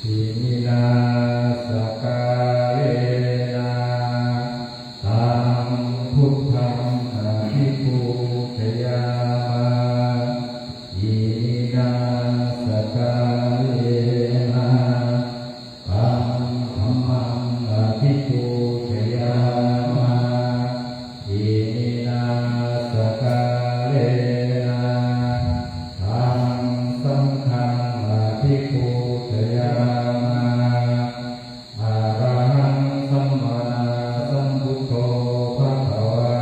อิมินาสกาเลนะตังพุทธังอภิปูชยามะอิมินาสกาเลนะตังธัมมังอภิปูชยามะอิมินาสกาเลนะตังสังฆังอภิปูชยามะอะระหังสัมมาสัมพุทโธภะคะวะ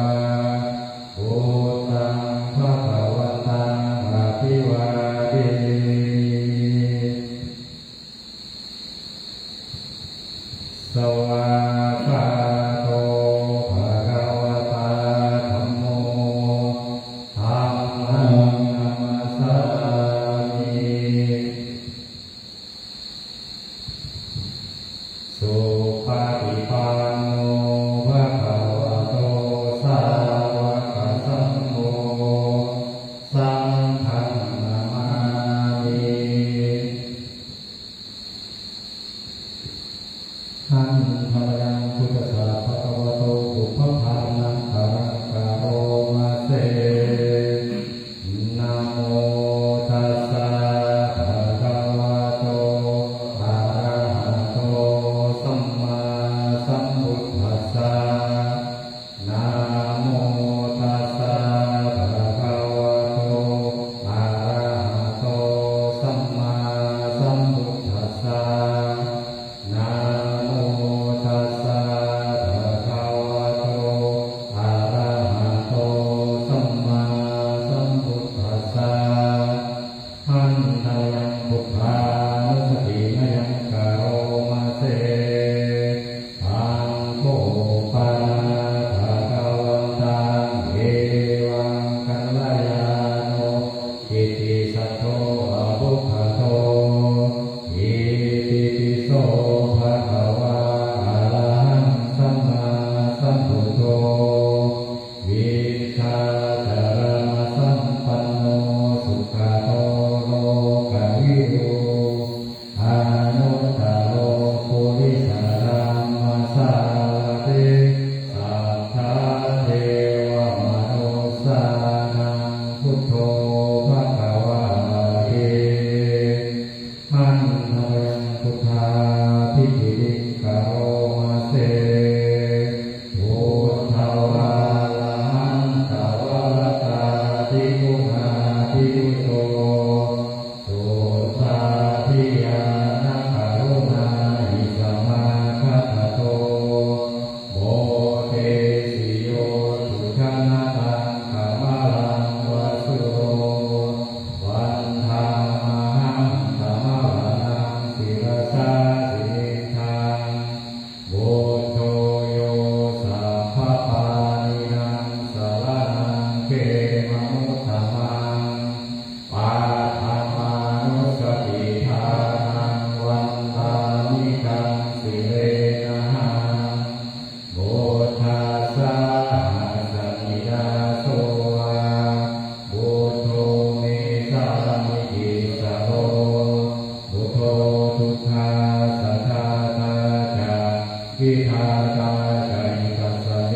พุทธังภะคะวันตังอภิวาเทมิสวากขาโตภะคะวะตาธัมโมธัมมังนัมมัสสามิสุปฏิปันโนภะคะวะโตสาวกสังโฆสังฆังนามามิหันธรรมยังพุทธัสสะภะคะวะโตปุพพานังอะระหะโตมาเสนะโมตัสสะภะคะวะโตอะระหะโตสัมมาสัมพุทธัสสะนะโมตัสสะภะคะวะโตอะระหะโตสัมมาสัมพุทธัสสะนะโมตัสสะภะคะวะโตอะระหะโตสัมมาสัมพุทธัสสะหันทยังพุทธานุสติมยังกะโรมาเสอังโฆปานาภะคะวันตังเอวังกัลยาโนอิติสัทโธอะภุคขโตอิติปิโสภะคะวะอะระหังสัมมาสัมพุทโธวิชาจารณสัมปันโนสุขโตโลกวิทูอนุตตโรปุริสธรรมสารถิสัทธาเทวมนุสสานังพุทโธภะคะวะเตหันธยังพุทธาภิติริกะโรมาเสพุทธวาลาหันตวรตาทิกุณาทิกุโตสุทาทิยานะกรุณาหิสัมมาคัตโตโมเทสิโยสุขนะตังขมลังวะสุโรวันธามหังธรรมวานังศิรสาสินิทังโบโชโยสัพพปานินังสรณังเขมมุตตมังปาธามานุสติทานังวันตานิกังสิเรนะหังโบทัสสะสมิดาโสวะบุตโธเมสามิกิสโรบุตโธทุกขาสัทธาตาจาวิทาตาจายิกัสสะเน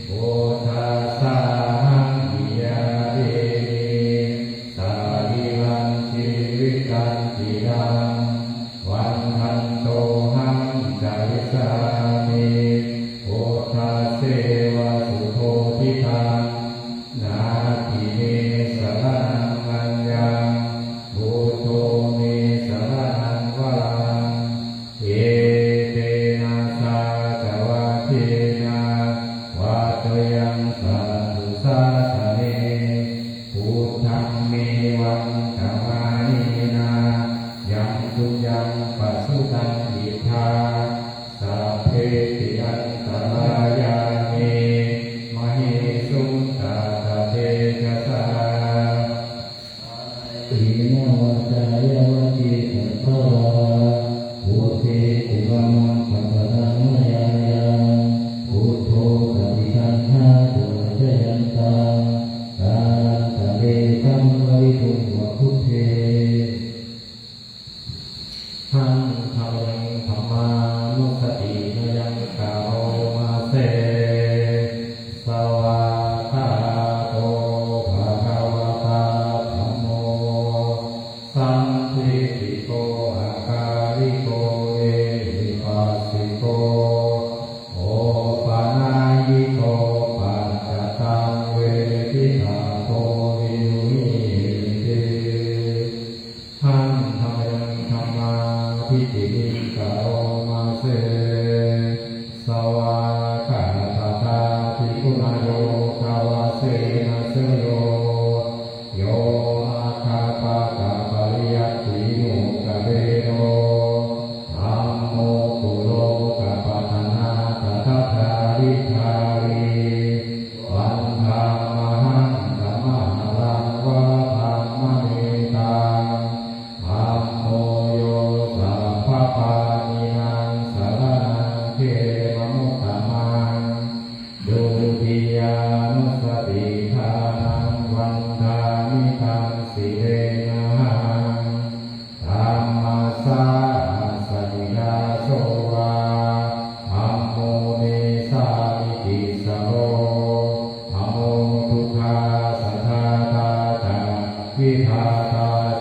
บุทัสสะหังกิยาเดสาลิลังชีวิตันติดังวันทันโตหังจาริสามิโอทัสเสวะสุโธทิทังนาทิเนสรณังอัญญังบุตโธเมสรณังวรังเอเตนะสาจวะเทนะวัตยังสันตุสาสเนพุทธังเมวังกามานินายังตุยังปัสสุตังอิทธาสัพเพติอันตรายามิมหิสุงตาตเตจะสาอิโนจายาวจิตตวาพุทธิอุปมังปัปปะนังมยังยังพุทโธปฏิสันหาตุจยันตังกาลันตะเรตัมวริตุวะพุทเท ห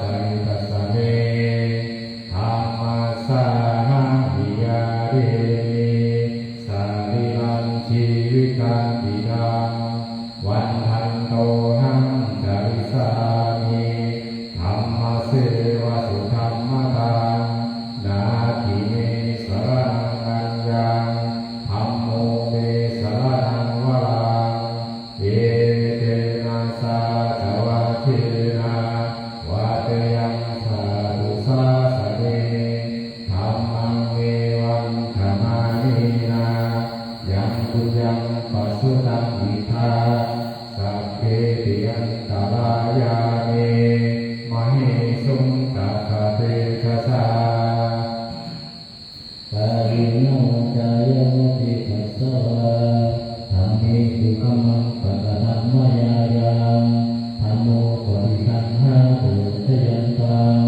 จาริตัสสะเมธรรมัสสะหังวิยาเรสาริลังชีวิกังปิดังวันทันโตหังจาริสามิธรรมเสวะสุธรรมตังนาทิเมสรณังอัญญังธัมโมเมสรณังวรังเอเตนะสาจวะเทนะวะเตยังสาธุสาสะเนธัมมังเมวังขมานินายังปุญญังปัสสุตังอิทาสัพเพติยันตรายาเมมเหสุงกัปปะเตชะสาปาริโนจายโมติปัสสวะธัมมิสุขมังปะกะธัมมยายังธัมโมปฏิคันหาปุถยันตัง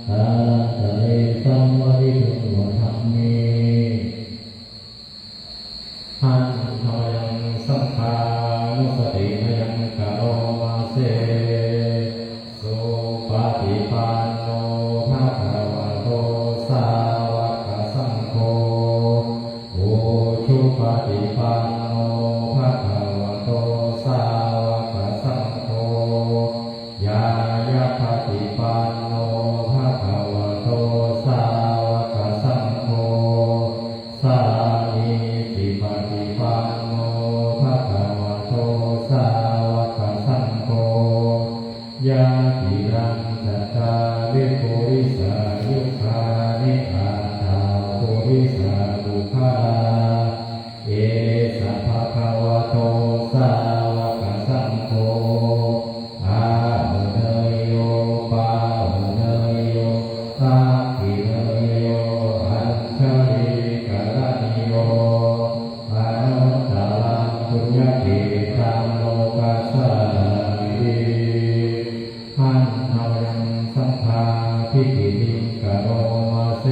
กาลันตะเลสัมวริตุวะธัมมิหันทยังสังฆานุสติมยังกะโรมาเสสุปฏิปันโนภะคะวะโตสาวกสังโฆโอชุปฏิปันโนภะคะวะโตสาวกสังโฆยายะปฏิปันโนภะคะวะโตสาวกสังโฆสามีจิปฏิปันโนภะคะวะโตสาวกสังโฆยะติรังสัจจาริปุริสายุคานิอาตาปุริสาบุคาเอสัพพะคะวะโตสาวกสังโฆอาหุเนยโยปาหุเนยโยอาคิเนยโยอัญชลีกะระนิโยอนุตตรังปุญญเกตังโลกัสสามิหันทยังสังฆาภิกิติกะโรมาเส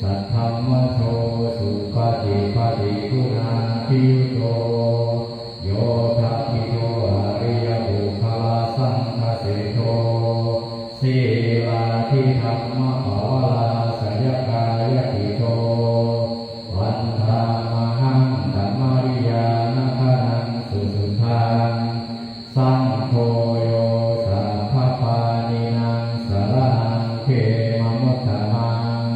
สัทธัมมโชสุปฏิปันกุณาภิยุโตโยทะภิโตอริยบุคคลสังฆเสโทสีลาทิธรรมภาวลาสยกายติโตวันธามหังธัมมาริยานะคานังสุสุทังสังโฆโยสัพพปานินังสรณังเขมมุตตมัง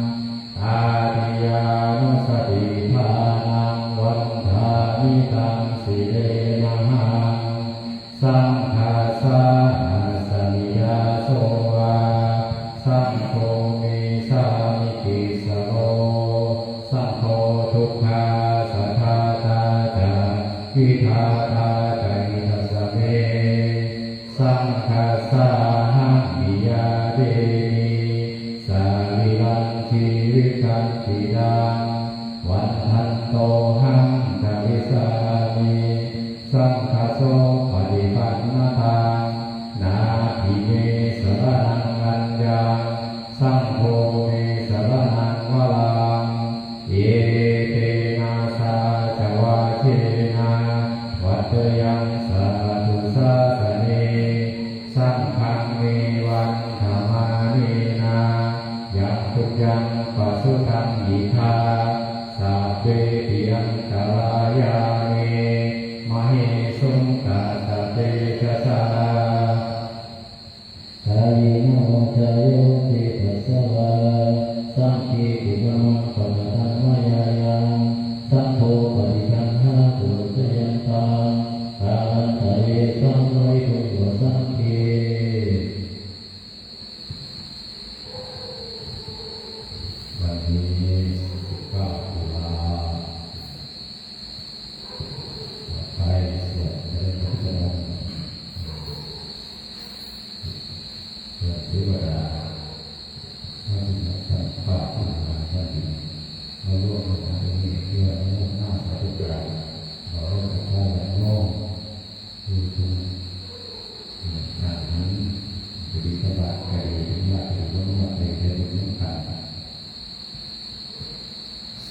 อาทิยานุสติทานังวันทามิตังสิเลนะหังสังฆาสาสนิยาโสวาสังโฆมิสามิกิสโรสังโฆทุกขาสัทธาตาจาวิทาตาจาริตัสสะเมสังฆาสาหังวิยาเดมิสาริลังชีวิกังปิดังวันทันโตหังจาริสามิสังฆาโสปฏิปันนตังนาทิเมสรณังอัญญังสังโฆเมสรณังวรังเอเตนะสาจวะเทนะวัตยังสาธุสาสะเนสังฆังเมวังขมานินายังทุกยังปัสสุตังอิทาสัพเพติยันตรายาเมมเหสุงกัปปะเตชะสาปาริโนจายโมติปัสสวะสัมภิสุขมังปะกะธัมมยายังสัพโพปฏิคันหาปุถยันตังกาลันตะเลสัมวริตุวะสัมภิวันนี้19 ตุลาไปสวดเจริญพระพุทธมนต์สวดเทวดาพระพุทธเจ้าพระพุทธเจ้าท่านมาร่วมกันตรงนี้เพื่อมุ่งหน้าพระพุทธเจ้าขอให้พระเจ้าและโลกดูทุกงานนี้จะดีสบายใจถึงอยากจะรู้ว่าในใจเป็นยังไง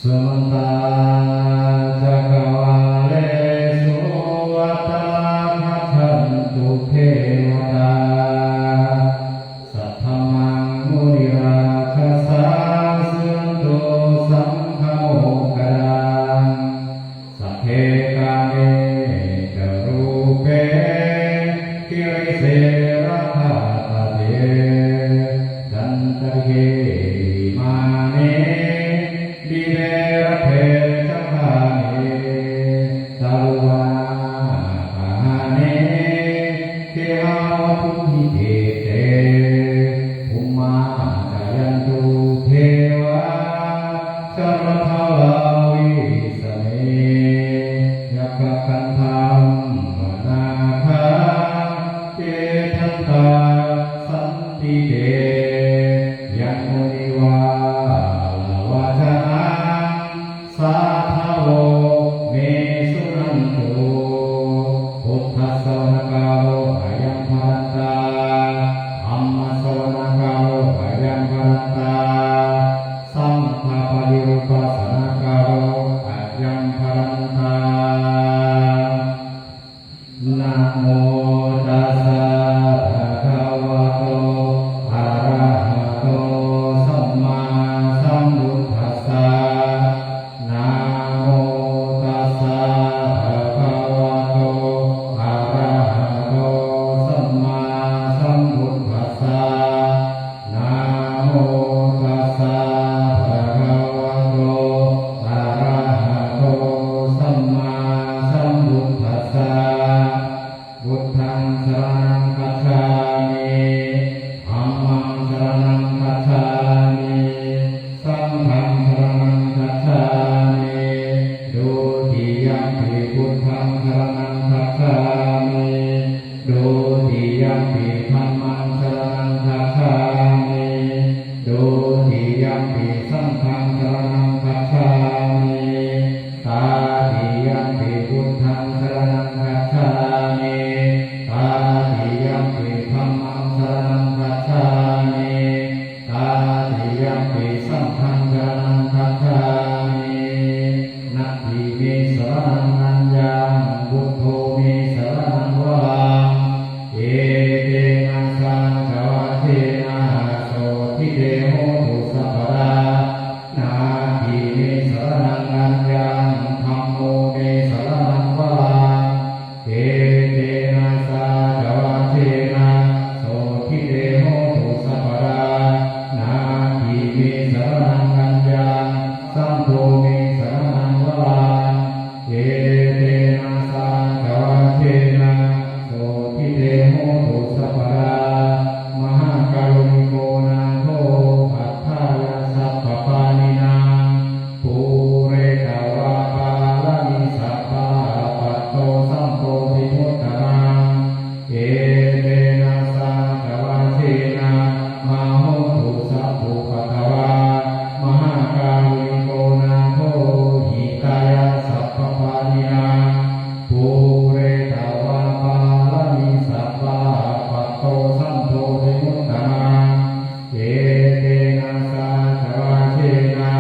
สมันตาจักวาเลสุวัตตาคัจฉันตุเทวตา ทิเตยันโมนิวาลวาจานังสาทาโวเมสุนันตุพุทธัสสะนะกาโลอายังภรันตาธัมมัสสะนะกาโลอายังภรันตาสังฆปริรูปัสสะนะกาโลอายังภรันตานะโมตัสสะภะคะวะโตอะระหะโตสัมมาสัมพุทธัสสะนะโมตัสสะภะคะวะโตอะระหะโตสัมมาสัมพุทธัสสะนะโมตัสสะภะคะวะโตอะระหะโตสัมมาสัมพุทธัสสะพุทธังสรณังคัจฉามิธัมมังสรณังคัจฉามิสังฆังสรณังคัจฉามิดุติยัมปิพุทธังสรณังคัจฉามิดุติยัมปิธัมมังสรณังคัจฉามิดุติยัมปิสังฆังสรณังคัจฉามิตาติยัมปิพุทธังสรณังคัจฉามิตาติยัมปิธัมมังสรณังคัจฉามิตาติยัมปิสังฆังสรณังคัจฉามินัตถิเมสรณังอัญญังพุทโธเมสรณังวรังเอเตนะสังฆวะเทนะโสทิเตโหตุสัพพะนาทิเมสรณังอัญญังธัมโมเมสรณังวรังเอเตนะสังฆวะเทนะโสทิเตโหตุสัพพะนาทิเมสรณังอัญญังสังโฆเมสรณังวรังเอเตนะสังฆวะเทนะโสทิเตโหตุสัพพะมหากรุณิโกนาโทอัฏฐายาสัพพปานินางปุเรตวาปาลานิสัพพะปัตโตสัมโพธิมุตตะมังเอเตนะสังฆวะเทนะมะโหตุสัพพุปะทวามหากรุณิโกนาโทหิตายาสัพพปานินางปุเรตวาปาลานิสัพพะปัตโตสัมโพธิมุตตะมังเอเตนะสังฆวะเทนะ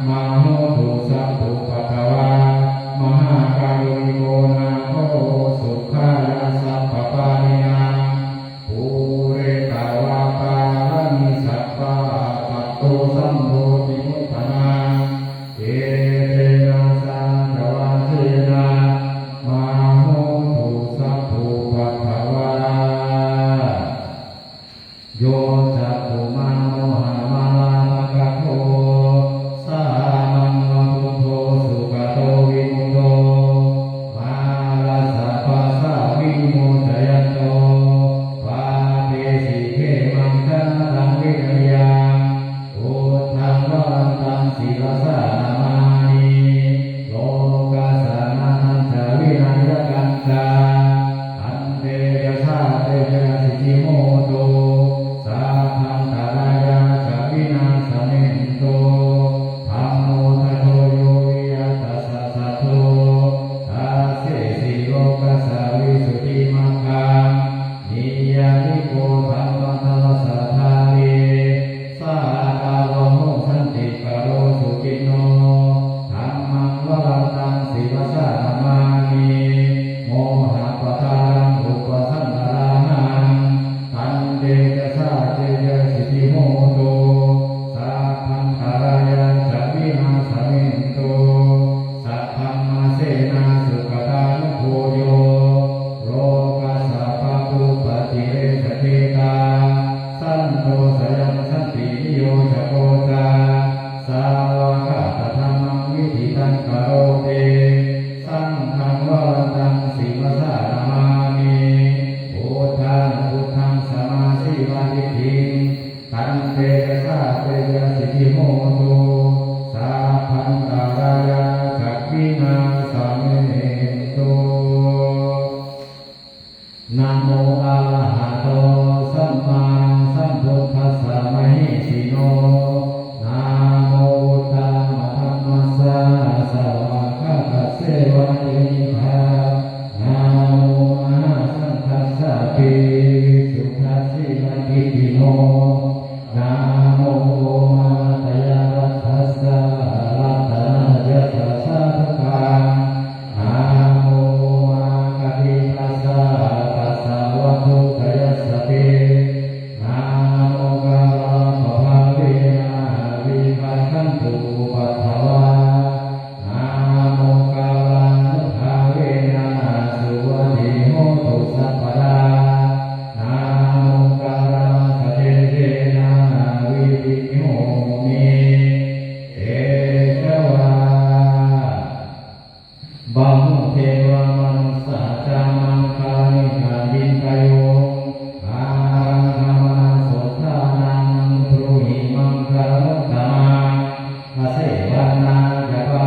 มะโหตุสัพพุปะทวามหากรุณิโกนาโทสุขายาสัพพปานินางปุเรตวาปาลานิสัพพะปัตโตสัมโพธิมุตตะมังเอเตนะสังฆวะเทนะมะโหตุสัพพุปะทวาโยจักขุมาโมหะมาลาภะโตสามังวะพุทโธสุขโตวิมุตโตมาลาสัพพะสาวิโมจยันโตปาเตสิเขมังคะนังวิริยังพุทธังวรันตังศีลสานามานิโลกัสสะนันทะวินัยกัญจาอันเตยะชาเตยะสิทธิโมโตสัพพังตารายาจะวินาศเมนโตธัมโมทัตโตโยวิยัตตัสสะสัทโธตัสเสสิโลกัสสะวิสุทธิมัคคังนิยานิโกธัมมังทัสสะทาเรสาตาโลโหสันติกโรสุขิโนธัมมังวรันตังศีลสานามานิโมหะปะทารังอุปสันตราหังตันเตจสาเตยะสิทธิโมโตสัพพังคารายาจะวินาศเมนโตสัพพัมมาเสนาสุขตานุโพโยโลกัสสะปะปุปะติเรสเทกาสันโตสยัมสันตินิโยชโกจาสาวกะตถามังวิธิตังกโรเตสังฆังวรันตังศีลสานามานิพุทธังสมาสิวานิทิตันเตสะเตยะสิทธิโมโตสัพพันตารายาจักวินาศเมนโตนะโมอะระหะโตสัมมาสัมพุท โนนะโมมาตยาทัสสะรัตนายัสสะทุกขานะโมมาคะริทัสสะตัสสะวัตถุกยัสสะเตนะโมกาลาภะภาเวนะวิภัชชันตุปัฏฐวานะโมกาลานุภาเวนะสุวะติโหตุสัพพดานะโมกาลาสเตเตนะวิริโหมิเอชวาบัมเทวะมนุสสะจามังคานิกายินกโยอาหังธรรมโสทานังพรุหิมังคารุตตมัง เสวนาจะปา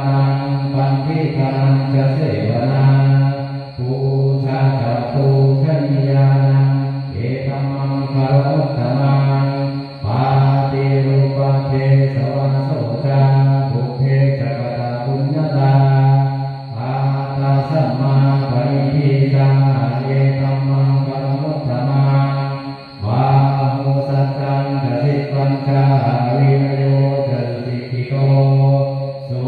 นังปันธิกานังจะเสวนาปูชาจะปูชนียานังเอตัมมังคารมุตตมังปาติรูปเทสวะโสจาปุเพจักตาปุญญาตาอาตาสัมมาปริพิจาเอตัมมังคารมุตตมังวาหุสัจจังกสิปัญจาวิรโยจะสิกิโกสุ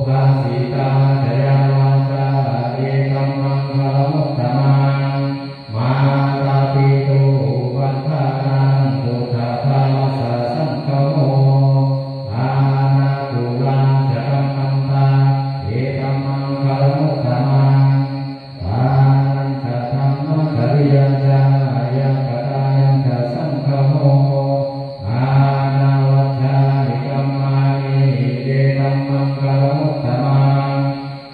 ภาสิตาจยาวาจาเอตัมมังคารมุตตมังมาตาปิตุวันทานังพุทธธรรมสสังฆโมอานาตุลังจะกัมมันตาเอตัมมังคารมุตตมังทานังจะธรรมจริยัญจายังกตายังจะสังฆโมอานาวัชฌานิกัมมานิเอตัมมังคารมุตตมัง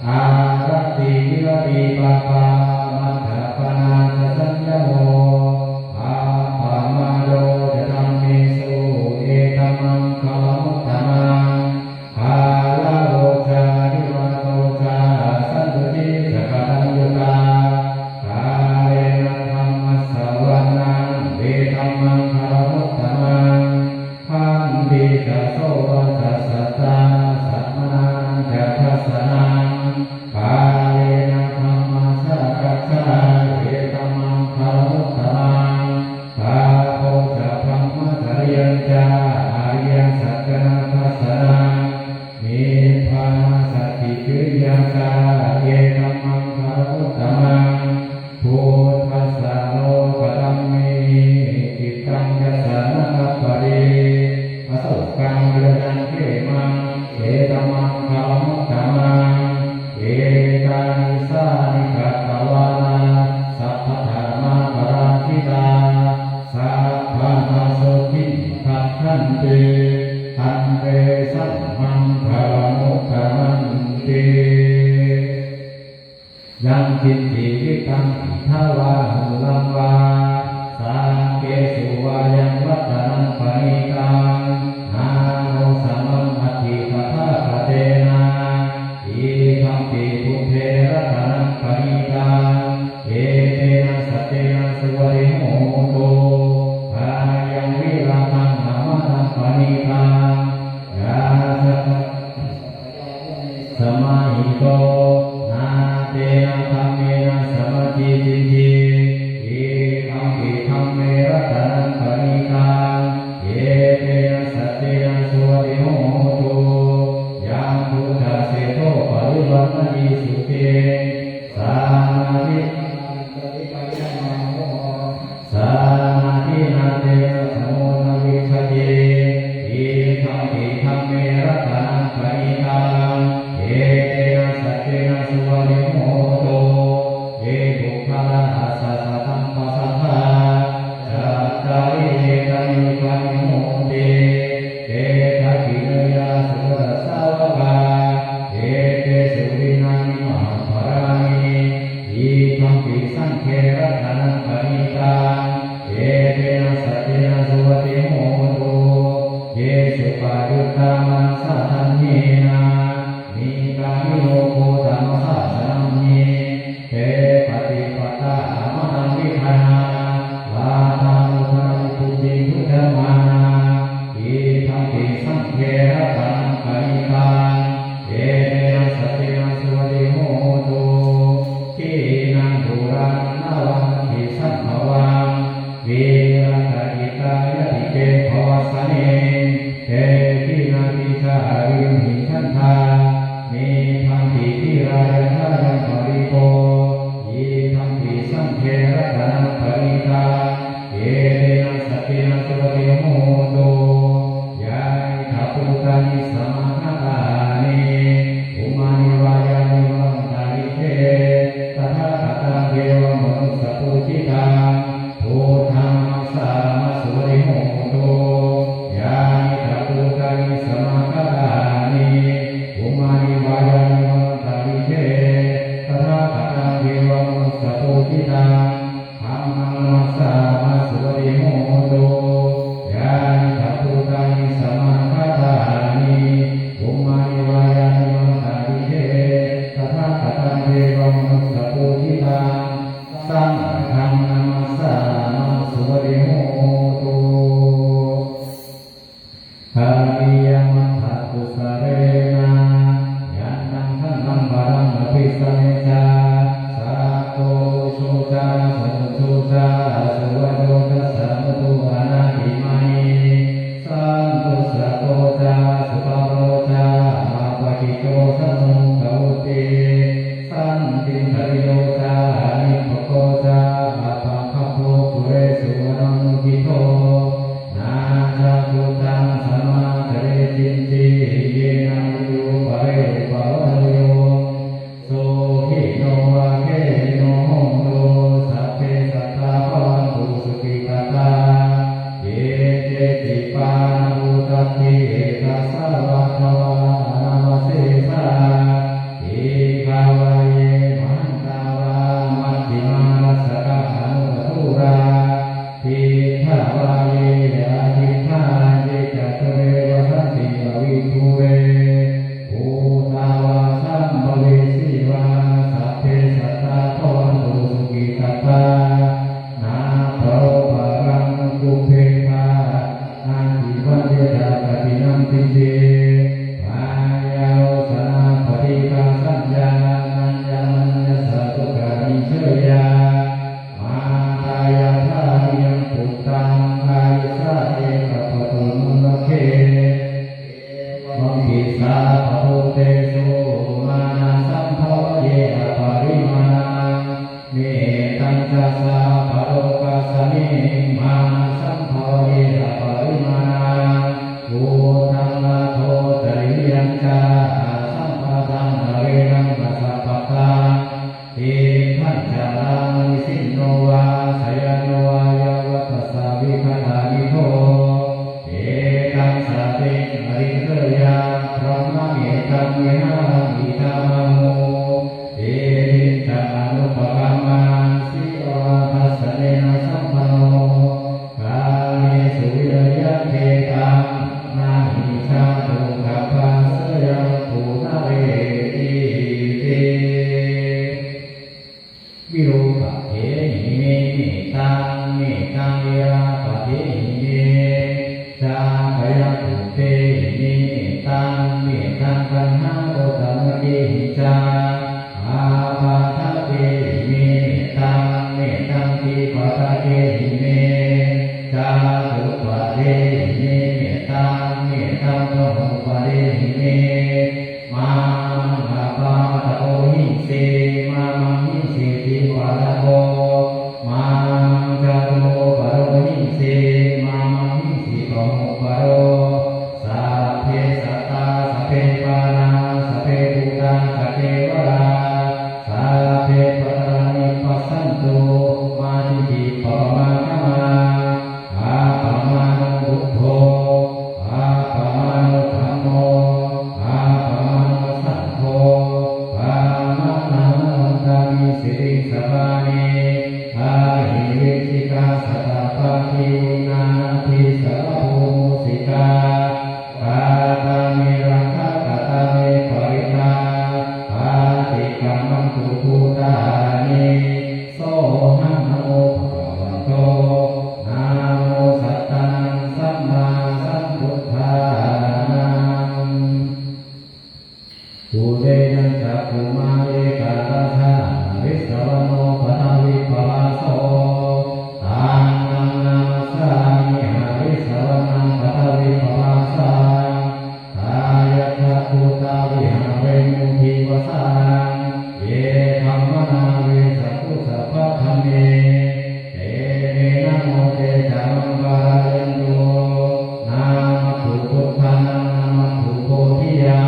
อารัตติวิรติปะปามัคคะปนาจะสัญญโมอาภามาโดจะธัมเมสุเอตัมมังคารมุตตมังภาลาโลจานิวัตโตจาสันตุติจะกตัญญูตากาเลนะธัมมัสสวรนังเอตัมมังคารมุตตมังขันติจะโสตัสสะตาสัมมานังจะทัสสะนังกาเลนะธัมมัสสะกัจจาเอตัมมังคารมุตตมังกาโภจะธรรมจริยัญจาอายังสัจจนะทัสสะนังนิพพานาสัจจิกิริยังจาเอตัมมังคารมุตตมังพุทธัสสะโลกตัมเมจิตตังยัสสะนะกัปปะเรอโศกังวิรดังเขมังเอตัมมังคารมุตตมังเอกานิสานิกัตตวานาสัพพธรรมาปราชิตาสัพพะมาโสทิทัพพันเตอันเตสัมมังคารมุตตมันเตยังคิดจิวิตังอิทาวาหุลังวาสังเกสุวายังวัฏนังปณิตังนาโนสัมมังอธิปทาคเตนะอิทัมปิปุเพรัตนังปณิตังเอเตนะสัตเตนะสุวริโหตุภายังวิรามังนามานังปณิตังยาสัพสมาหิโตนาเตนะธัมเมนะสมาธิจิติอิธัมปิธัมเมรัตนังปณิตังเอเตนะสัตเตนะสุวริโหตุยังพุทธะเสโทปริวันนะอิสุเตสามาธิสามาธินาเตนะสมุนวิชเยอิธัมปิธัมเมรัตนังปณิตังเอเตนะสัจเจนะสุวริโหตุเยบุคคลาสัสสะธัมมัสสะทาจัตตาริเอตานิปานิโหติเตทะกินยาสุรสาวกาเอเตสุวินานิมหาภรามิอิธัมปิสังเขรัตนังปณิตังเอเตนะสัจเจนะสุวติโหตุเยสุปายุตตามัสสะทันเนนะนิกามิโลโกธัมมสสะสนัมเนเตปฏิปตาอามนังวิภานาลาภานุภานิปุจิพุทธมานาอิทัมปิสังเขรัตนังปณิตังเอเตนะสัจเจนะสุวติโหตุขีนังปุราณนวังทิสัมภวังวิรัตกิตา อุปะเรหิเมตตังเมตตังอุปะเรหิเมมามังปาตะโอหิเสมามังหิเสติวาระโกมามังจาโรปะโรหิเสมามังหิสิโตปะโรสัพเพสัตตาสัพเพปานาสัพเพภูตาสัพเพวราสัพเพปัตตานิปัสสันตุมาทิฏฐิปรมาคัมมาอาปะมาโนบุตโธอาปะมาโนธัมโมอาปะมาโนสังโฆอามานะมันตามิสิริสภานิอาหิริสิกาสัตตปะทินาทิสะภูมุสิกากาตามิรังคกาตามิปริตาอาติกัมมันตุภูตานิโสหังนะโมภะคะวะโตนะโมสัตตังสัมมาสัมพุทธานังภูเรนัสสะภูมาเอกาตถาวิสวโนปะทวิปวาโสตังนังนามัสสามิหาวิสวนังปะทวิปวาสังกายะทะภูตาวิหาเวมุทิวสังเยธัมมนาเวสัพพุสัพพะธัมเมเตเมนะโมเตจามังวายันโตนามัตถุพุทธานังนามัตถุโพธิยา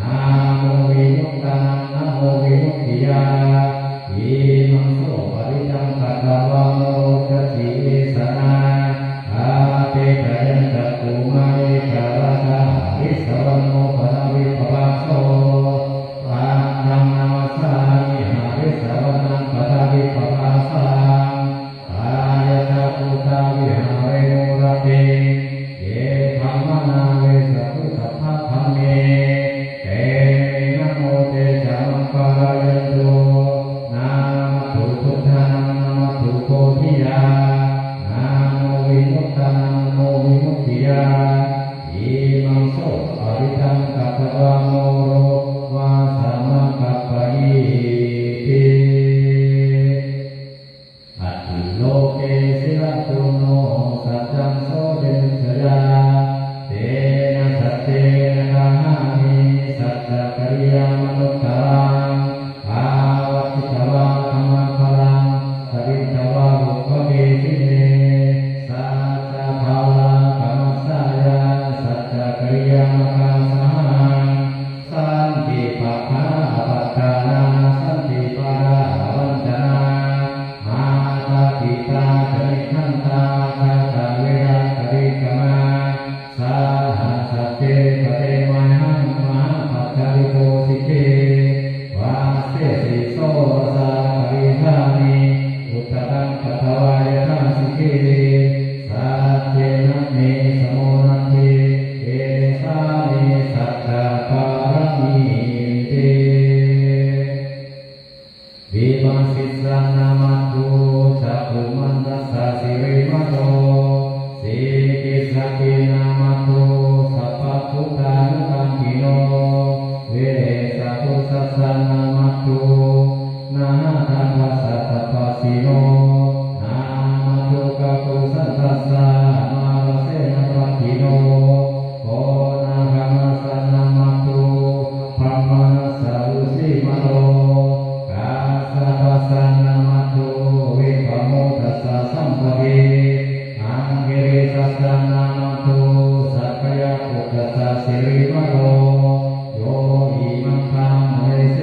นาโมวิมุตตานังนะโมวิมุตติยาอิมังโสปริจังกัตตวะโมจติเวสนาอาเปตยันตะกุมาเอกาลาภาวิสวโนปะทวิปวาโสตังธัมมามัสสามิหาวิสวนังปะทวิปวาสังกายะทะภูตาวิหาเวมุรติเยธัมมนาเวสัพพุสัพพะธัมเมเตนะโมเตจามังปายันโตนามัตถุพุทธานังนามัตถุโพธิยานาโมวิมุตตานังโมวิมุตติยาอิมังโสปริตังกัตตวะโมโรวาสามะกัปปะอิติอัตถิโลเกสิระตุโนสัจจังโสเดชยาเตนะสัจเจนะกาหามิสัจจกริยามนุตตรังอาวัชิตวะธัมมังพลังสริตวะบุพเพเวสิเนสัจจภาลังกัมมัสสายาสัจจกริยามกาสหังสันติปัฏฐาปัฏฐานาสันติปาราวัญจนามาตาปิตาจริขันตาคาตาเวระกริกมาสาหัสสัจเจปะเตมหังมหาปัจจาริโกสิเกวาเสสิโสสาปริธานิอุตตังปัทวายทาสิเกสัจเจนะเมสโมนันเตเอสาเมสัจจปารมีเตวิปัสสิสานามัตถุจักขุมันตัสสะสิริมัตโตสิกิสกินามัตถุสัพพะพุทธานุคัมปิโนเวสัพพุสัสสะนามัตถุนาทันทัสสะตัปปะสิโนนามัตถุกัปปุสัสสัสสะมาลเสนะปะทิโนโอนาคามัสสะนามัตถุพัมมานัสสะอุสิมโตกาสะปัสสะนามัตถุเวปะโมทัสสะสัมปะเทอังเกเรสัสสะนามัตถุสัพพยะปุตตะสิริมโตโยอิมังคัมเมเส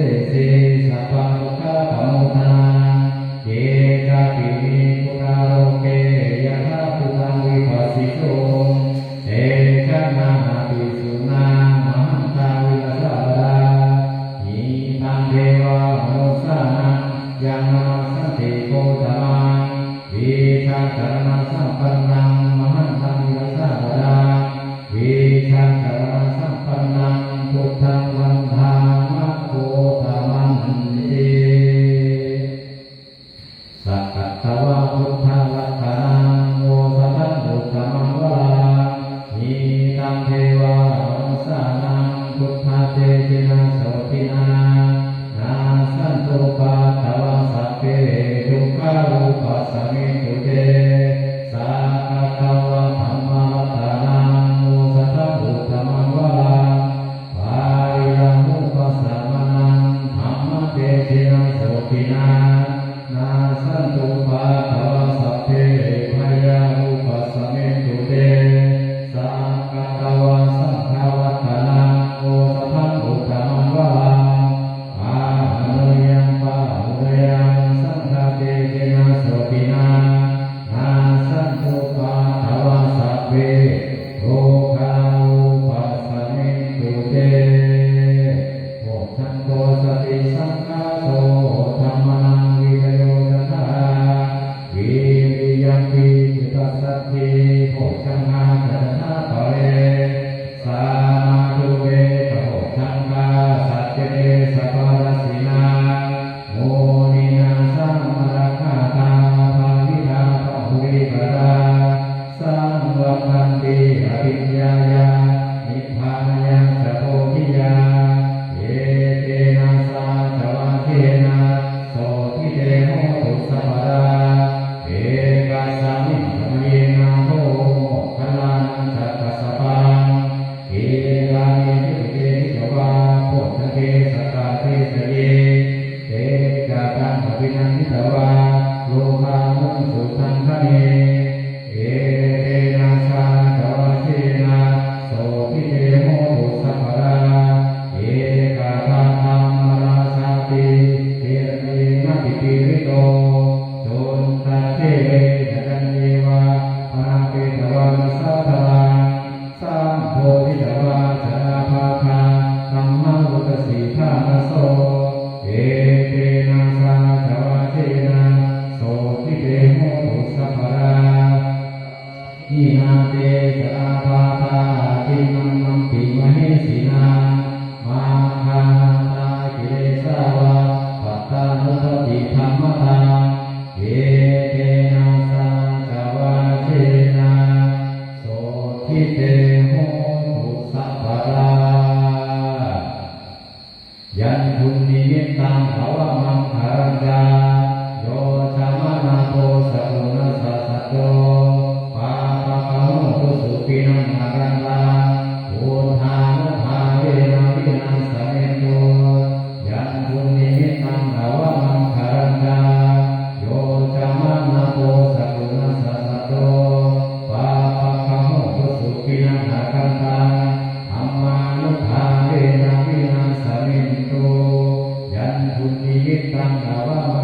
วัฏันติอภิญญายานิพพานังสะโพธิยาเยเตนะสาจวังเทนะโสทิเตโหตุสัพพะเอกัสสามิธรรมเยนะโหพลังสัพพะสัพพังเอลานิจุเตนิจวาโพธเกสตาเทสเยเตกาตังอภินันทิตวาโลภามุสุทังคะเนเอเตนะสาจวังเทนะโสทิเตโหตุสัพพะเอกาตังธัมมราสาติเทระเนนะปิติริโตโจนตาเทเวจันเยวาปนาเปตวังสัทธังสัมโพธิตวาชนะภาคาธัมมังวุตสีฆานโสเอเตนะสาจวังเทนะโสทิเตโหตุสัพพะอินาเตจาภาตาติมังมัมปิมเหสีนามาคาตากิเลสาวะปัตตานุสติธรรมตาเอเตนะสาจวังเทนะโสทิเตโหตุสัพพะยันทุนนิมิตตังภวมังคารังกาโยชามนาโตสัพพุนัสสะสัตโตปาปะคะโมตุสุปินังอารันตาอุทานุภาเวนะวินัสสะเมโตยันทุนนิมิตตังภวมังคารังกาโยชามนาโตสัพพุนัสสะสัตโตปาปะคะโมตุสุปินังอารันตาธัมมานุภาเวนะวินัสสะเมโตยันทุนนิมิตตังภวมัง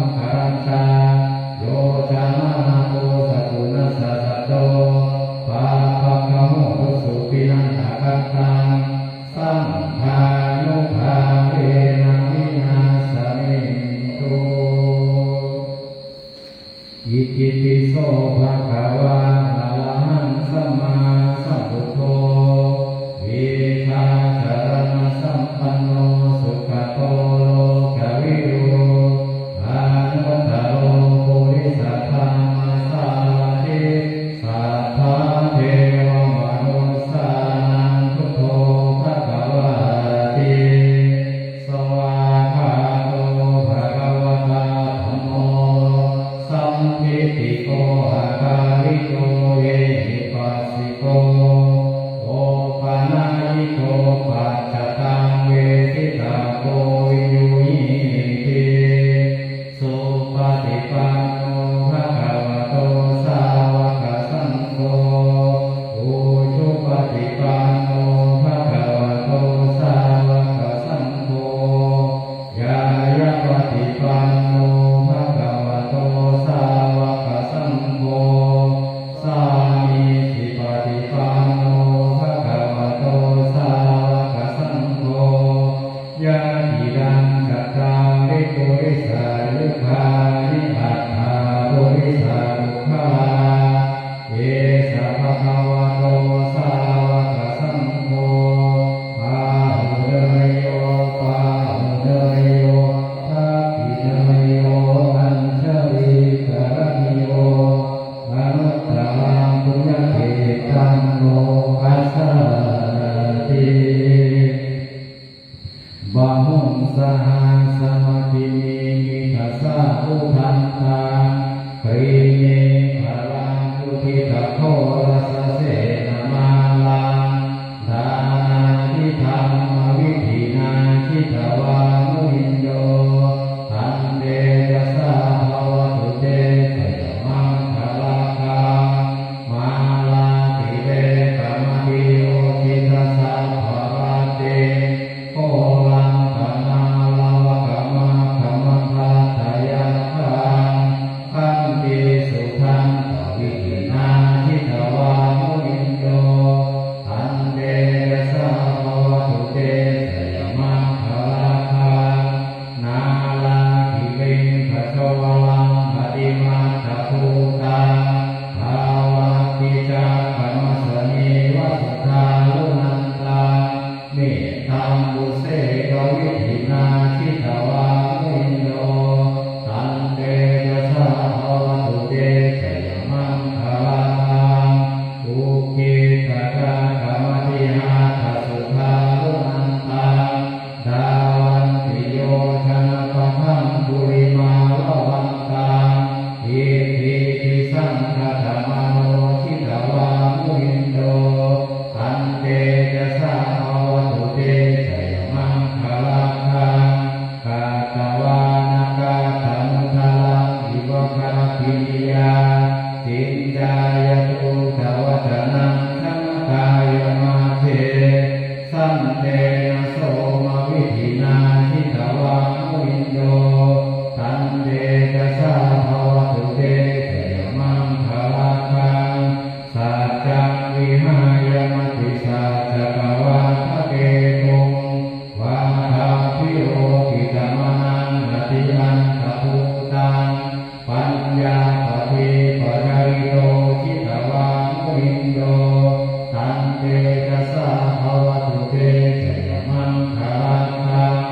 เตจัสสะภะวะตุเตชยมังคารังคัง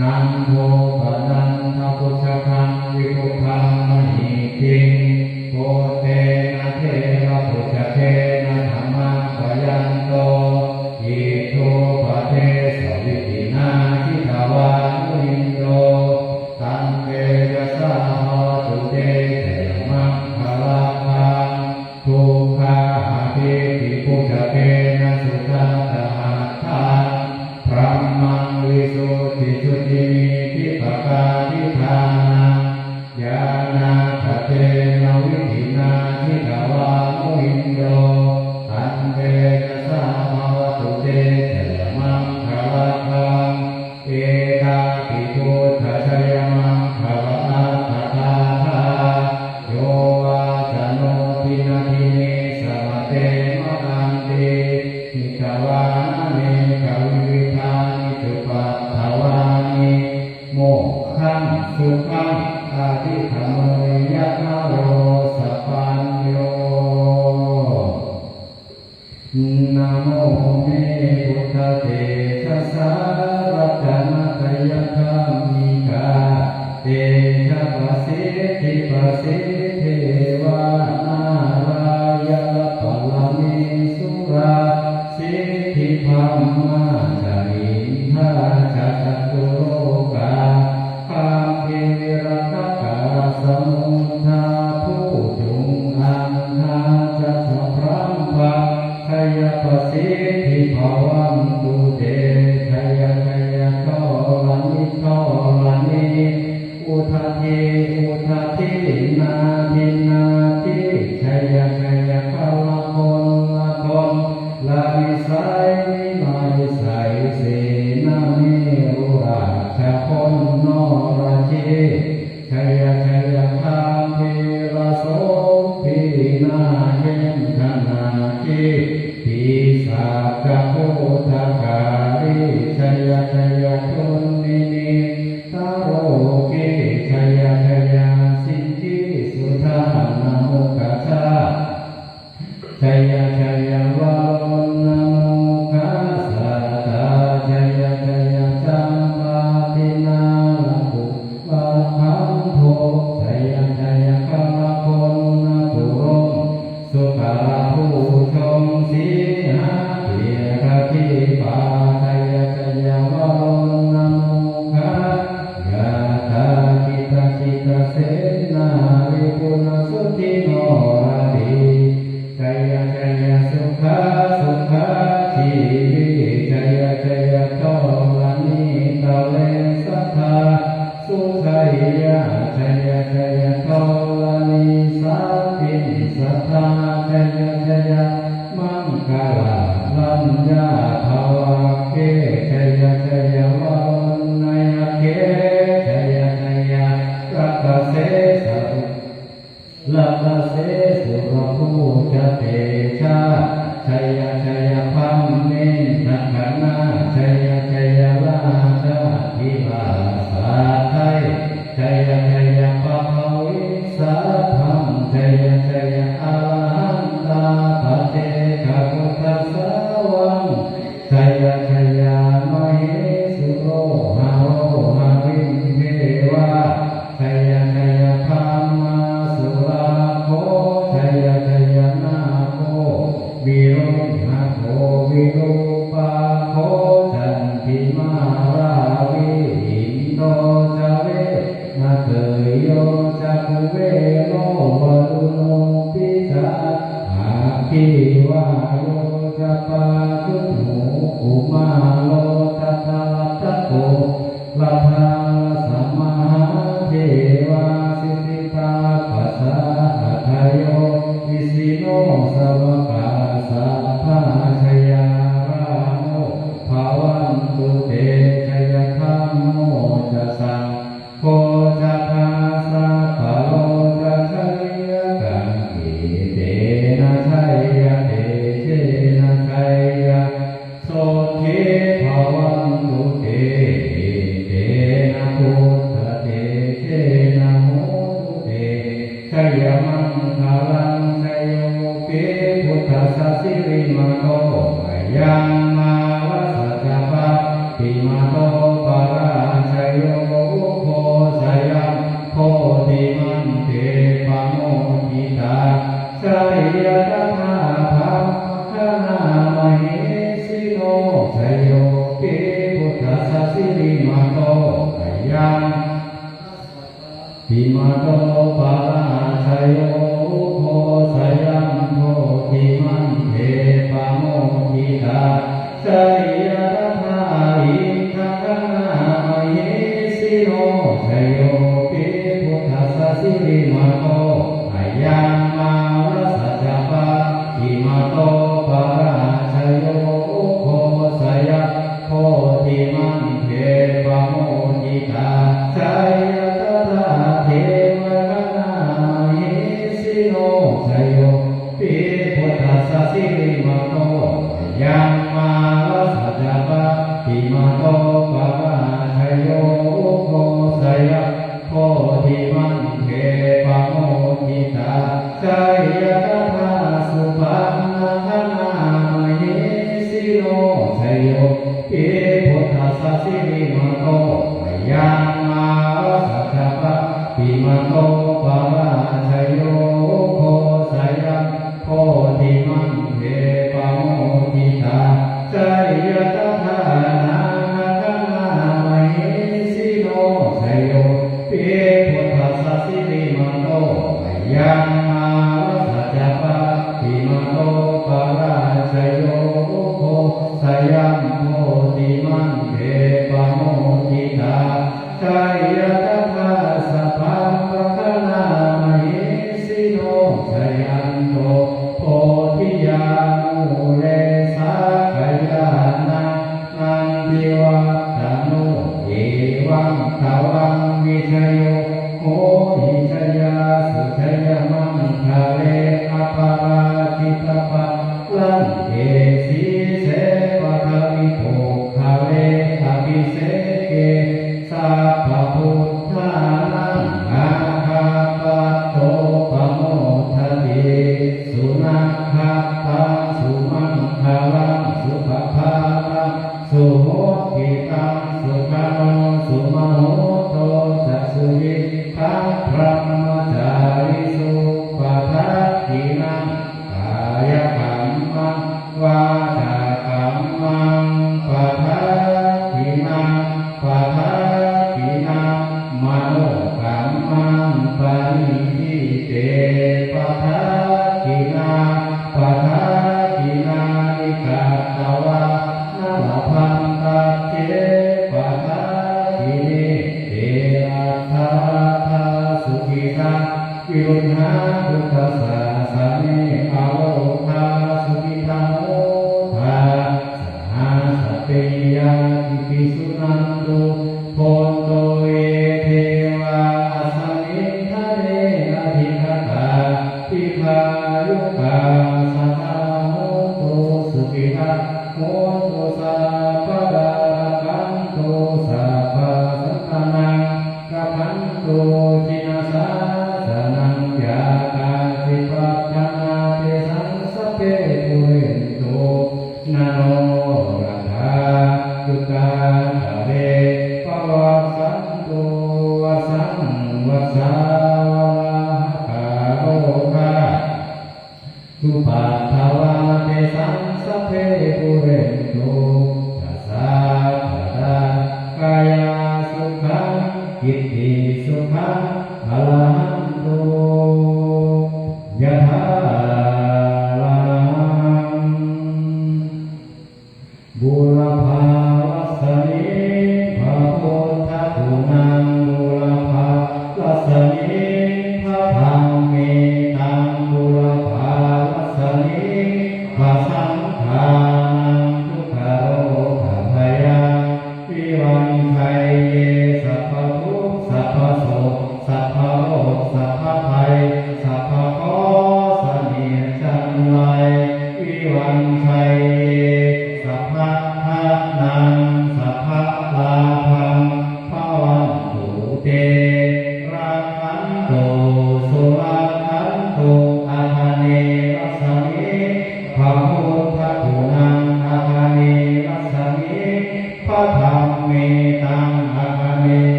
นันโทปนันทพุทธคังวิภุคังมหิทิงโพเตนะเทระพุทธเทนะธัมมังปยันโตอิโทปะเทสวิตินาทิทาวานุอินโตตันเตจัสสะภะวะตุเตชยมังคารังคังทุกขาทิติพุทธเทนะสุทัตตหัตถังพระมังวิสุทธิจุติมิทิปกาทิทานังญาณาคเตนะวิธินาทิทาวานุอินโตตันเตจัสสะภะวะตุเตชยมังคารังคังเอกาภิพุทธชยมังคารังคังทัตถาโยวาจโนทินาทิเนสมะเตมะตันตินิกวานะเนกวิวิธานิจุปัฏฐาวานิโมกขังสุขังอาทิขโมยะนะโรสัพพัญโยนะโมเมพุทธเตชะสารัตนะตยคัมมิกาเตชะปะสิทธิปะสิทธิเทวานารายะปะละเมสุราสิทธิพัมมาจารินทาจัตตุโลกาภาเวระกะกะสมุทธาผู้จุงอันหาจัตถพรัมภะขยปสิทธิภวันตุเตขยขยโตละนิโตละนิอุทาเทอุทาทินาทินาทิขยขยขละคนละคนละวิสัยละวิสัยเสนาเมรุราชคนนราเจขยขยคาเทระโสภินาเยนธนาเจปีสากะโพธกาลิชยชยทุนนินิตาโรเกชยชยสิทธิสุทานาโมกัสสะชยชยวาโรนาโมกัสสะตาชยชยจัมปาตินาลปุวะคัมโทชยชยคัมะคนนาปุโรสุขะผู้ชมสีหาเพียรทิปาชยชยวาโรนาโมกัสยะตาจิตาจิตาเสนาวิปุณสุทิโนราดีชยชยสุขะสุขะชีวิชยชยโตละนิตะเลสัทธาสุขัยยะชยชยโตละนิสัพพิสัทธาชยชยมังคลาลัญญาภวะเกชยชยวารุณยเกชยชยรัตเสสะลัตเสสุรภูชเตชะชยชยพัมเมนทนาชยชยราชทิวาสาไทยชยชยปะภวิสัพพังชยชยอะระหันตาปะเจกพุทธัสสะวังชยชยมเหสุโรหะโรหะวินเทวะชยชยธรรมาสุราโคชยชยนาโควิโรหะโควิรูปาโคจันทิมาราวิหินโตจเวนะเตยโยจักขุเวโนวรุโนปิจาอาคิวาโยจะปาชุโหอุมาโลตัทธาตะโกลัทธาสัมมาเทวาสิทธิตาปัสสะอัทโยวิสิโนสวกาสัพพะชยาราโมภาวันตุเตชยธัมโมจะสังโฆจะทาสัพพะโลจะชัยยะกังกิเตนะชัยยะเตเชนะชัยยะโสทิภาวันตุเตเตนะพุทธเตเชนะโหตุเตชัยมังคลังชัยโยเกพุทธัสสะสิริมาโนไอ ยังมาวัสสะปะปิมาโตปะราชโยโคสยังโคติมันเตปะโมทิตาชัยยะตถาภะคะนามเหสิโนชัยโยปิพุทธัสสะสิริมาโตยังปิมาโตปะราชโยโคสยังโคติมันเตปะโมทิตาชัยยะตถาอิทัคขณามเหสิโนชัยโยปิพุทธัสสะสิริมาโตยังมาวัสสะปะปิมาโตปะราชโยโคสยังโคติมันเตปะโมทิตาชัยยะตถาเทวกนามเหสิโนชัยโยปิพุทธัสสะสิริมาโตยังมาวัสสะปะปิมาโตปะราชโยโคสยังโคติมันเตปะโมทิตาชัยยะตถาสุปันนะคณามเหสิโนชัยโยปิพุทธัสสะสิริมาโตยังมาวัสสะปะปิมาโตปะราชโยโคสยังโคติมันเตปะโมทิตาชัยยะตถานาคณามเหสิโนชัยโยปิพุทธัสสะสิริมาโตยังมาวัสสะปะปิมาโตปะราชโยโคสยังโคติมันเตปะโมทิตาชัยยะตถาสัพพังปะคะนามเหสิโนชัยยันโตโพธิยามุเลสากยานังนันทิวัตโนเอวังทวังวิชโยโหหิชยาสุชยมังคะเลอปาราจิตปะลังเอสีเสปะทวิโภคะเลอภิเสเกสัพพะพุทธานังอาคาปะโตปะโมทะเตสุนัขขะตังสุมังคลังสุภภาลังสุโหกิตังสุขโนสุมโหโตจัสสุยิทัพพระมจาริสุปะทักขินังกายกัมมังวาจากัมมังปะทักขินังปะทักขินังมโนกัมมังปะนิทิเตปะทักขินังปะทักขินานิกัตตวะนาลพันตะเจปะทักขิเนเตระทาทาสุขิตาวิรุณหาพุทธศาสนิอโลคาสุขิตาโมทาสหาสเปยาทิปิสุนันตุโพนโตเอเทวาอสมิทธะเนอธิคตาทิคายุกาสัทธาโหตุสุขิตาโหตุสัพพะดาคันตุสัพพะสัตตานังกัปขันตุจินาสาสนังยากาสิปัจจนาเตสังสพเพปุเรนโตนะโนรัตถาตุกาทะเรปวัสสันตุวสังวัสสาวะคาโลกาสุปัฏฐาวาเตสังสพเพปุเรนโตตัสสะภะคะกายาสุขังกิตติสุขังอรหันตุยะถาลังบุรพาวัสสนิภะพุทธคุณังบุรพาวัสสนิภะธัมเมตังบุรพาวัสสนิภะสังฆานังทุกขโรคภยังวิวังชัยเยสัพพทุกข์สัพพโสกสัพพโรคสัพพภัยสัพพโคเสนียดจันไรวิวังชัยเยสัพพทา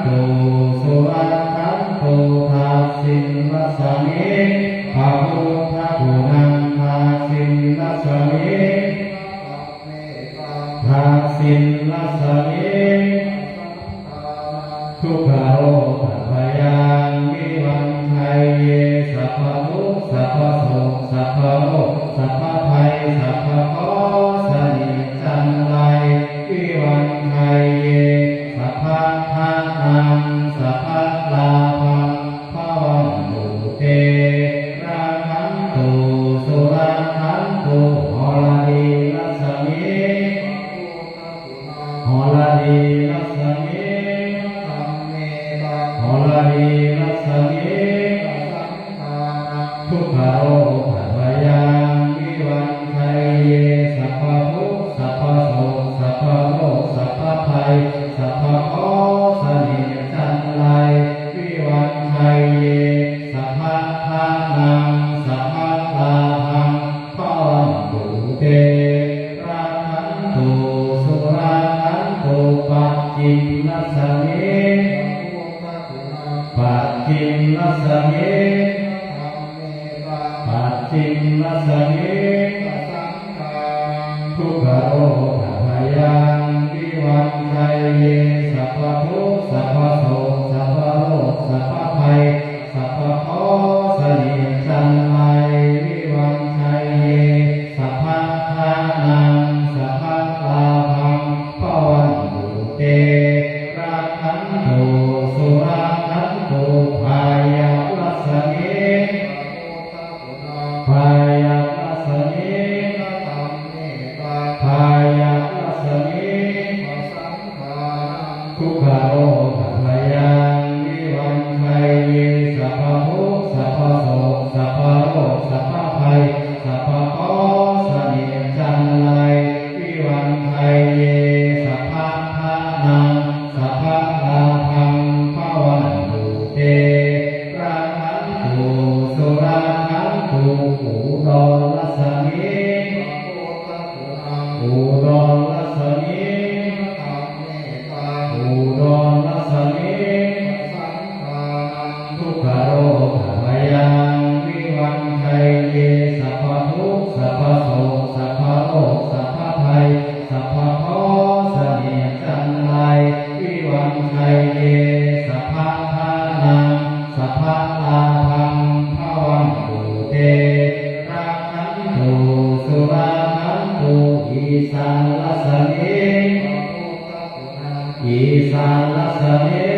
ตุสุรัตถันตุทัสสินรัสมิพระพุทธคุณังทัสสินรัสมิทัสสินรัสมิทุกขโรคพยังวิวันชัยเยสัพพะทุกข์สัพพะโศกสัพพะโรคสัพพะภัยสัพพะโคสนิจันไลวิวันชัยเยสัพพะทานังสัพพะลาภังภวันตุเตราคันตุสุราคันตุหอลาดีรัสมิหอลาดีรัสมิหอลาดีรัสมิทุกขโรคพยังวิวันชัยเยสัพพะทุกข์สัพพะโศกสัพพะโรคสัพพะภัยสัพพะโคสนิจันไลวิวันชัยเยสัพพะทานังสัพพะลาภังภวันตุเตราคันตุสุราคันตุปัจจิมนัสสมิปัจจิมนัสสมิปัจจิมนัสสมิทุกขโรคพยังวิวันชัยเยสัพพะทุกข์สัพพะโศกสัพพะโรคสัพพะภัยสัพพะโคสนิจันไลวิวันชัยเยสัพพะทานังสัพพะลาภังภวันตุเตราคันตุสุราคันตุพายัพรัสมิพายัพรัสมิพายัพรัสมิทุกขโรคพยังวิวันชัยเยสัพพะทุกข์สัพพะโศกสัพพะโรคสัพพะภัยสัพพะโคสนิจันไลวิวันชัยเยสัพพะทานังสัพพะลาภังภวันตุเตราคันตุสุราคันตุอุดรรัสมิอุดรรัสมิอุดรรัสมิทุกขโรคพยังวิวันชัยเยสัพพะทุกข์สัพพะโศกสัพพะโรคสัพพะภัยสัพพะโคสนิจันไลวิวันชัยเยสัพพะทานังสัพพะลาภังภวันตุเตราคันตุสุราคันตุอีสานรัสมิอีสานรัสมิ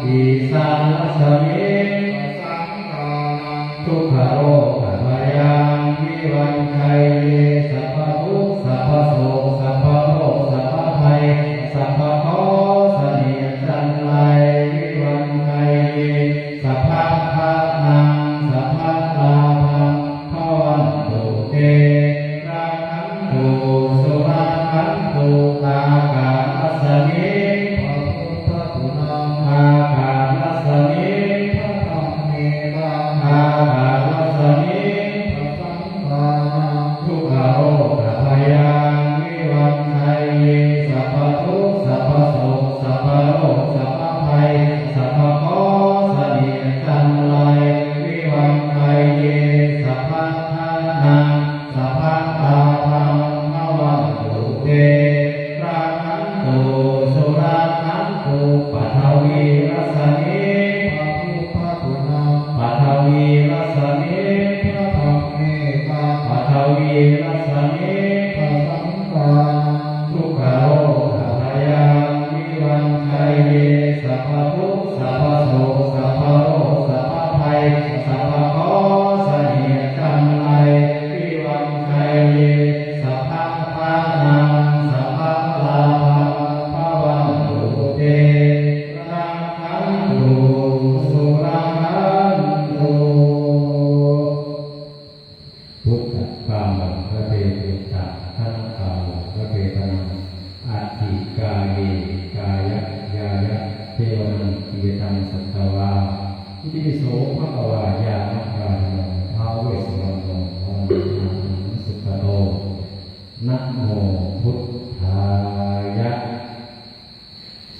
อีสานรัสมิทุกขโรคพยังวิวันชัยเยสัพพะทุกข์สัพพะโศกสัพพะโรคสัพพะภัยสัพพะโคสนิ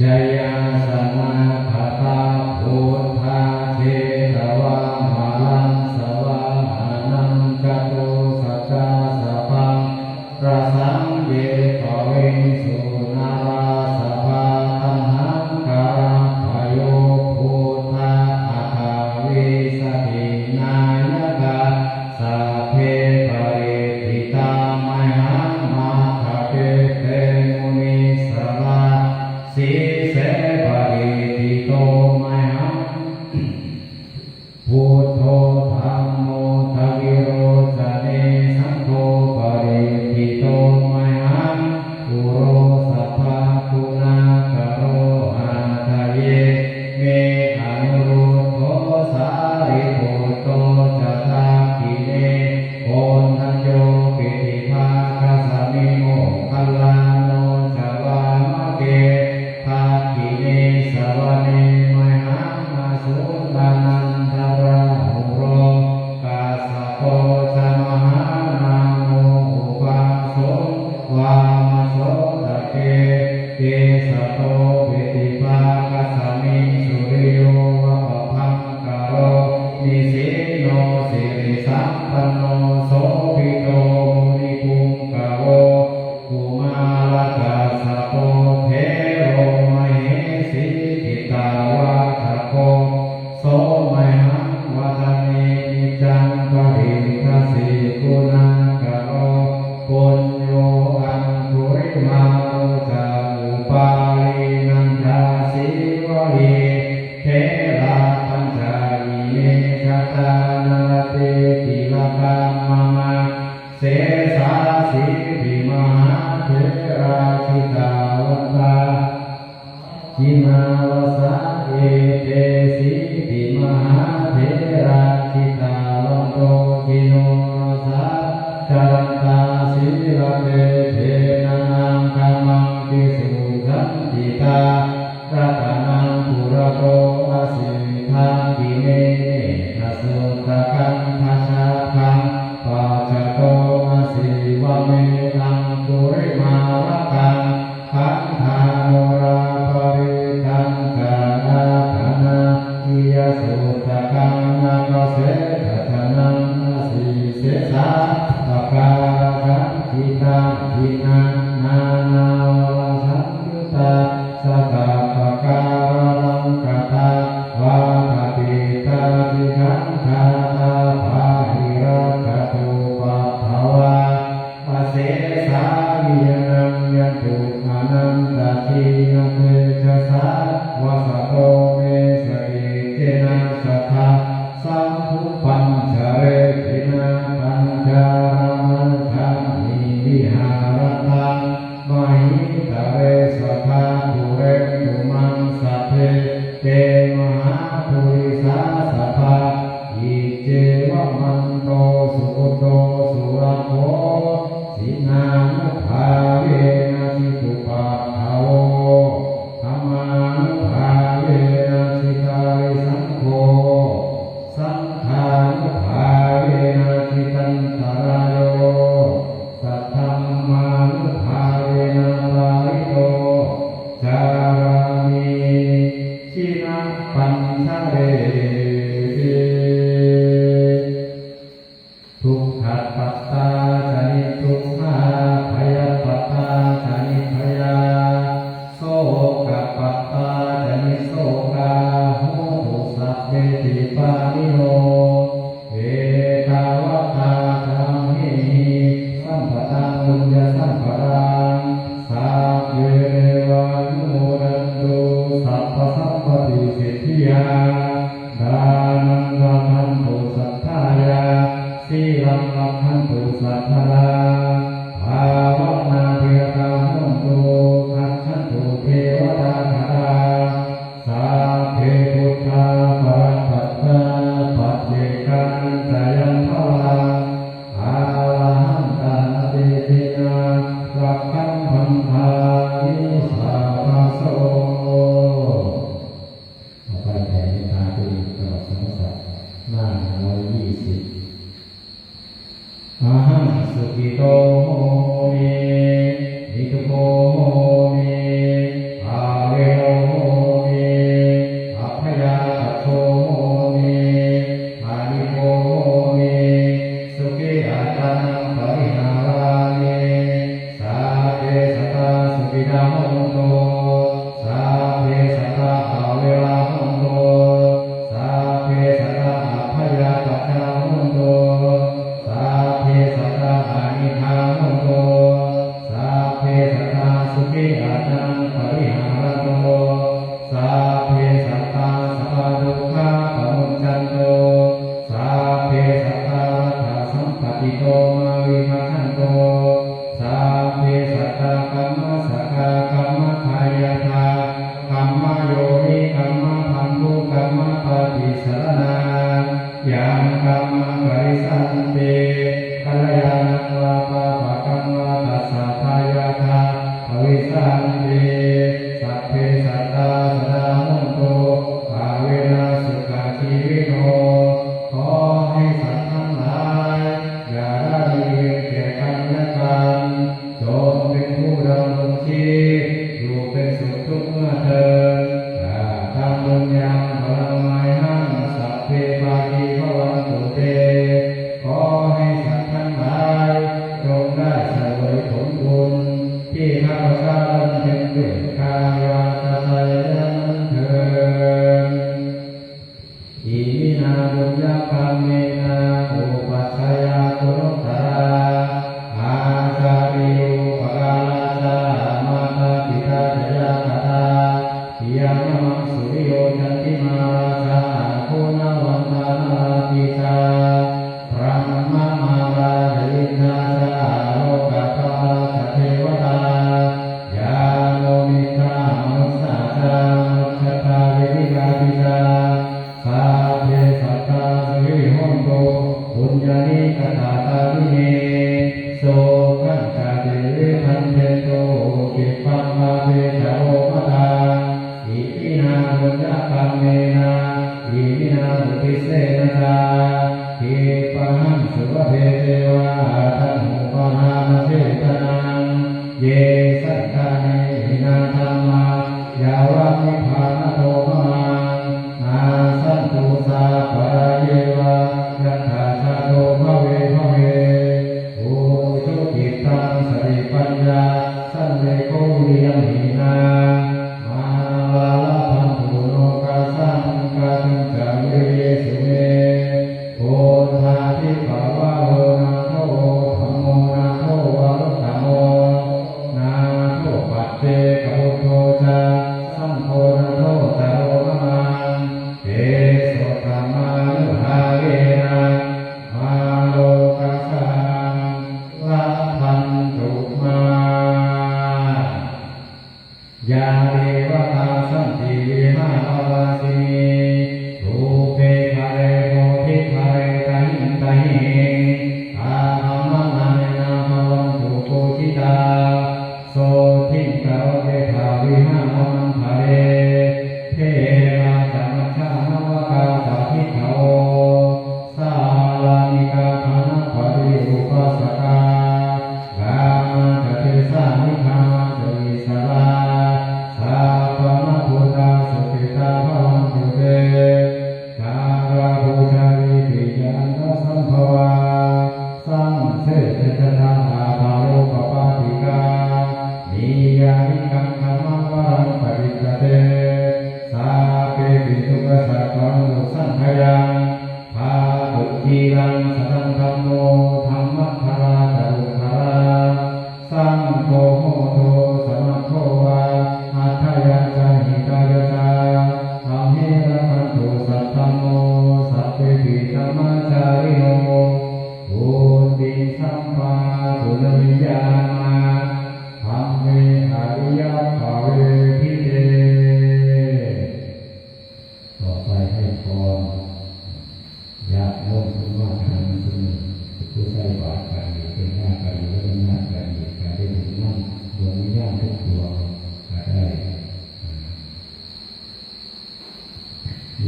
ชยสนาคตาพุทธาเทสวามาลังสวาหานังจตุสัจจาสัพพังประสังเยปวินสุนาราสัพพะตัมหังการังพโยพุทธาอาคาวิสตินายกะสัพเพปริทิตามหังมาคเปเตมุนิสวาสีเสปริทิโตมหังพุทโธธัมโมทวิโรจเนสังโฆปริทิโตมหังปุโรสัพพะคุณากโรอาทะเยเมอนุรุตโธสาริปุตโตจัตตาคิเนโอนทัญโยปิติภาคสมิโมคัลลาโนสวามะเกภาคิเนสวเนมหังอสุตานันทราหุโรกาสะโตสมหานาโมอุปาโสวามโสตะเกเกสะโตปิติภาคสมิสุริโยวะปะพังกะโรนิสิโนสิริสัมปันโนโสภิโตมุนิคุงกะโวกุมาลกัสสะโตเทโรมเหสีกิตาวาทะโกโสมหังวะทะเนนิจังปริทัสสิกุณากะโรปุญโยอังคุริมาโนจาอุปาลินันทาสิวะเยเทระปัญจายเยชะตานรเตติลกามมะเสสาสิวิมหาเถราชิตาวันตาจินาวสะเอเตสิวิมหาเถราชิตาวันโตจิโนสะจันตาสิลเตเทนะนังกัมมังปิสุขันติตารัตนังปุระโตอสิทังกิเนนะสุตะกังทัชชะคังปัจจโตอสิวะเมตังปุริมาระกังขันธาโนราปริตังกานาคนาอิยสุตะกังนะกะเสทะทะนังอสิเสสะตะกาคันธิตังทินังนานาวะสังยุตตาสักกะปะการังกตาวาทะปิตาติขันธาตาภาหิรักขตุปัฏฐวาอเสสาวิยนังยันตุอนันตทิยเตชะสาวะสะโตเมสติเจนะสัทธาสัมภุปัญชเรตินะปัญจารามังคัมมิวิหารตังมหิตะเรสัทธาภูเรตุมังสัพเพเตมหาภูริสาสัพพะอิเจวะมันโตสุโตสุระโภสินานุภาเวนะสิตุปะภะโวธัมมานุภาเวนะสิตาริสังโฆสังฆานุภาเวนะสิตันตรายโยสัทธัมมานุภาเวนะปาริโตจารามิชินะปัญชเรติทุกขปัตตาจานิทุกขาพยาปัตตาจานิพยาโสกปัตตาจานิโสกาโหตุสัพเพติปานิโนเอตาวตาธัมมิสัมปตะปุญญสัมปรังสัพเพวานุโมดันตุสัพพสัมปติสิทธิยาดานังรักขันตุสัทธายาสีลังรักขันตุสัทธาภาวนาเทตาหุนตุขันชันตุเทวตาคาสัพเพพุทธาปรัตตัตตาปัจเจกันตยันทวาอาลันตาเตตินารักขันพันธานิสาภาโส ขอพระแผ่เมตตาไปตลอด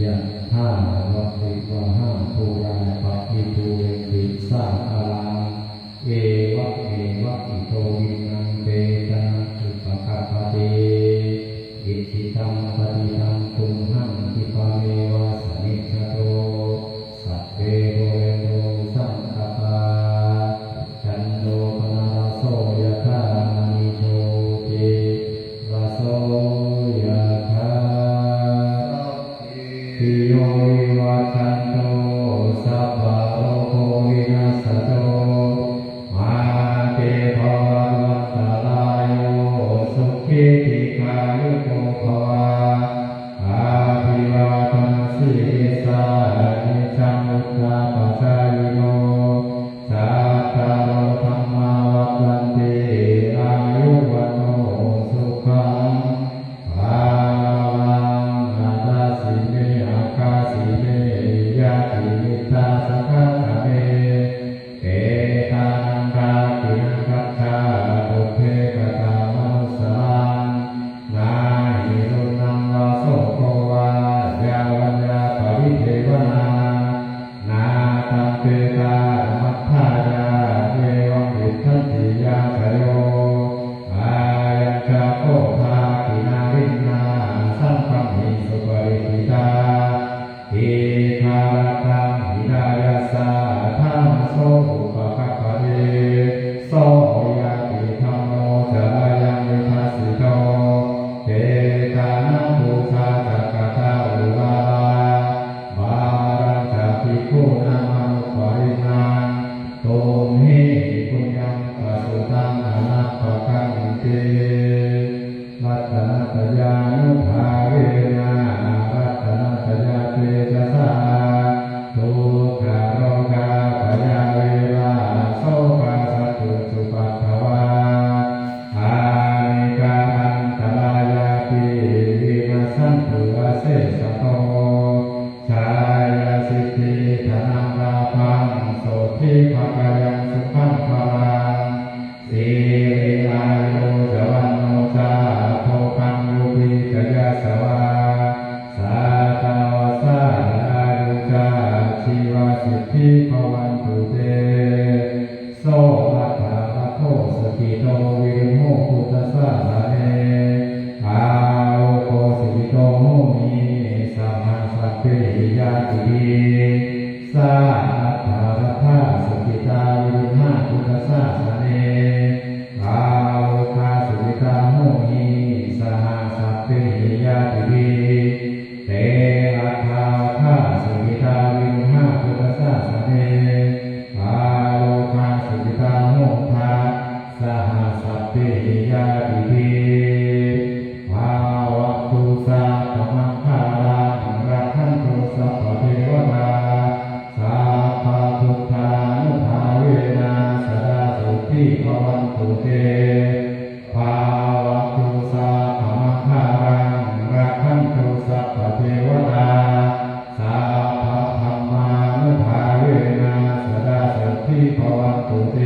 ยะถาวะริวหาภูราปะอิภูเรติสาคาลังเอวะอิโตวินังเปตนะอุปกัปปติอิจิตังปฏิตังตุมหังคิปะเมวะสมิจฉโตสัพเพโรโตสังคปาจันโทปนะระโสยะถามณิโชติระโสยะถาปิโยวิวัชชันโตสัพพะโลกวินัสสโตมาเตภวัตวันตรายโยสุขิติกายุโกภวะอาภิวาทนาสิริสานิจังวุฒาปัจจายโนสัทธาโลธัมมาวัฏันติอายุวันโนสุขังภาลังนาตาสิเมอาคาสิเมยะติมิตาสังฆะเมเอตานังกาปินังกัจฉาตุเพกตามนุสสานาหิรุนังวาโสโกวายาวัญญาปริเทวนานาตัมเปตามัทธายาเอวังวิทันติยาสโยอายัญจโคภากินารินาสัมปัมหิสุปริปิตาอิทาราตังหิดายาสาธรรมโสอุปกัปปะเตโสยะติธัมโมจายังวิภัสสิโตเจตานังบูชาจักขะอุลาบารังจะภิกขุนามานุปรินังตุมหิปุญญังปัสสุตังอนัปปกังเตรัตนัตยานุภาเวนะรัตนัตยาเตชะสาทุกขโรกาปยาเวราโสกาสัตตุสุปัฏฐวาอานิกาอันตรายาปิวินาสันตุอาเสสโตชายาสิทธิธนังราภังโสทิภกายังสุขังพลังสีริอายุจวันโนจาโภคังยุปิจยาสวาสาตาวาสาอายุจาชีวาสิทธิภวันตุเตโสมัทธาภโทสกิโตวิริโมพุทธสาสเนอาโลโกสิกิโตโหมิสัมมาสัพเพหิยาติสาอัฏฐารัตถาสกิตาวิริมาพุทธสาสเนอาโลกาสุวิตาโหมิสหสัพเพหิยาติเตอัฏฐารัตถาสกิตาวิริมาพุทธสาสเนอาโลกาสุวิตาโหทาสหสัพเพหิยาติภาวะตุสัพพมังคาลังรักขันตุสัพพเทวตาสัพพพุทธานุภาเวนะสดาสุขีภวันตุเตภาวะตุสัพพมังคาลังรักขันตุสัพพเทวตาสัพพธัมมานุภาเวนะสดาสุขีภวันตุเต